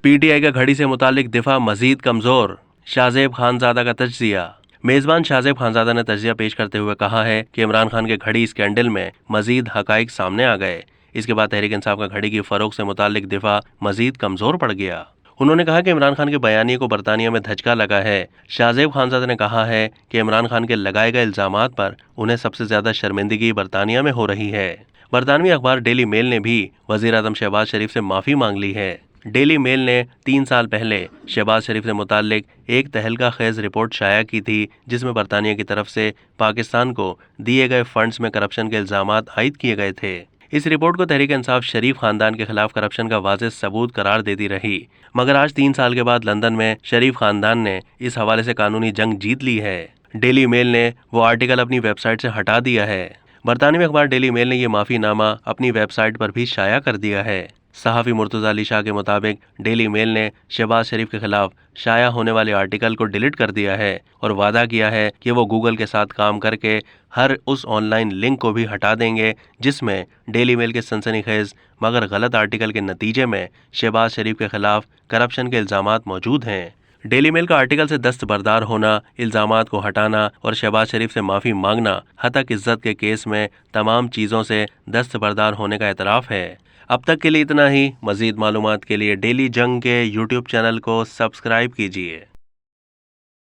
PTI का घड़ी से मुतालिक दिफा मजीद कमजोर, शाहजेब खानजादा का तज्जिया। मेजबान शाहजेब खानजादा ने तज्जिया पेश करते हुए कहा है कि इमरान खान के घड़ी स्कैंडल में मजीद हकाइक सामने आ गए। इसके बाद तहरीक इंसाफ का घड़ी की फरोख्त से मुतालिक दिफा मजीद कमजोर पड़ गया। उन्होंने कहा कि इमरान खान के बयानिए को बरतानिया में धचका लगा है। शाहजेब खानजादा ने कहा है कि इमरान खान के लगाए गए इल्जामात पर उन्हें सबसे ज्यादा शर्मिंदगी बरतानिया में हो रही है। बरतानवी अखबार डेली मेल ने भी वजीर आजम शहबाज शरीफ से माफी मांग ली है। डेली मेल ने 3 साल पहले शहबाज शरीफ से मुताल्लिक एक तहलका खेज रिपोर्ट शाया की थी, जिसमें बरतानिया की तरफ से पाकिस्तान को दिए गए फंड्स में करप्शन के इल्जामात आयद किए गए थे। इस रिपोर्ट को तहरीक इंसाफ शरीफ खानदान के खिलाफ करप्शन का वाज़ेह सबूत करार देती रही, मगर आज 3 साल के बाद लंदन में शरीफ खानदान ने इस हवाले से कानूनी जंग जीत ली है। डेली मेल ने वो आर्टिकल अपनी वेबसाइट से हटा दिया है। बरतानवी अखबार डेली मेल ने ये माफीनामा अपनी वेबसाइट पर भी शाया कर दिया है। सहाफ़ी मुर्तज़ा अली शाह के मुताबिक डेली मेल ने शहबाज शरीफ के खिलाफ शाया होने वाले आर्टिकल को डिलीट कर दिया है और वादा किया है कि वो गूगल के साथ काम करके हर उस ऑनलाइन लिंक को भी हटा देंगे जिसमें डेली मेल के सनसनीखेज मगर गलत आर्टिकल के नतीजे में शहबाज शरीफ के खिलाफ करप्शन के इल्जामात मौजूद हैं। डेली मेल का आर्टिकल से दस्तबरदार होना, इल्जामात को हटाना और शहबाज शरीफ से माफ़ी मांगना हतक इज्जत के केस में तमाम चीज़ों से दस्तबरदार होने का एतराफ़ है। अब तक के लिए इतना ही। मज़ीद मालूमात के लिए डेली जंग के YouTube चैनल को सब्सक्राइब कीजिए।